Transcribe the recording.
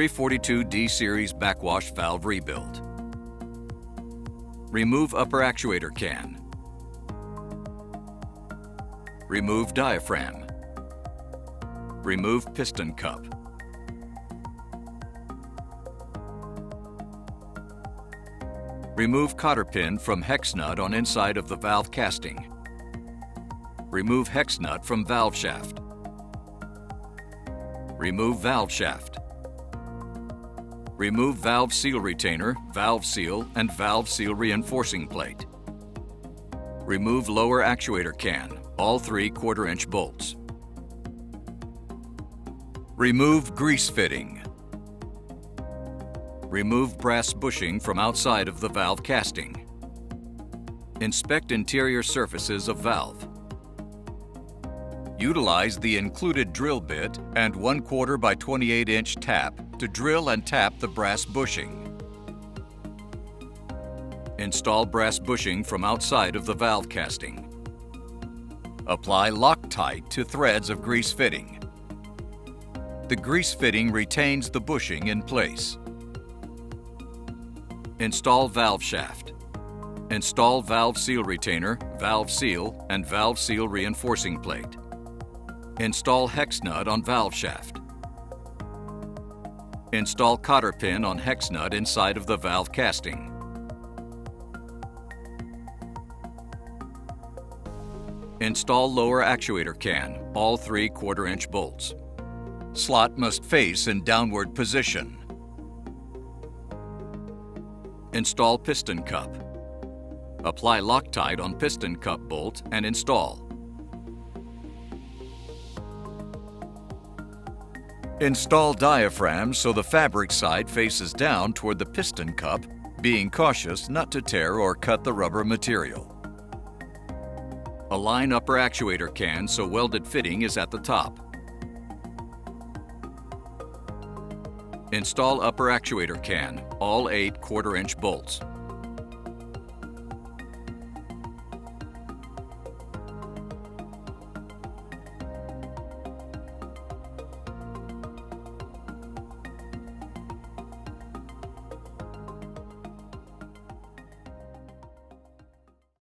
342 D Series Backwash valve rebuild. Remove upper actuator can. Remove diaphragm. Remove piston cup. Remove cotter pin from hex nut on inside of the valve casting. Remove hex nut from valve shaft. Remove valve shaft. Remove valve seal retainer, valve seal, and valve seal reinforcing plate. Remove lower actuator can, all 3 1/4-inch bolts. Remove grease fitting. Remove brass bushing from outside of the valve casting. Inspect interior surfaces of valve. Utilize the included drill bit and 1/4 by 28-inch tap to drill and tap the brass bushing. Install brass bushing from outside of the valve casting. Apply Loctite to threads of grease fitting. The grease fitting retains the bushing in place. Install valve shaft. Install valve seal retainer, valve seal, and valve seal reinforcing plate. Install hex nut on valve shaft. Install cotter pin on hex nut inside of the valve casting. Install lower actuator can, all 3 1/4-inch bolts. Slot must face in downward position. Install piston cup. Apply Loctite on piston cup bolt and install. Install diaphragm so the fabric side faces down toward the piston cup, being cautious not to tear or cut the rubber material. Align upper actuator can so welded fitting is at the top. Install upper actuator can, all 8 1/4-inch bolts.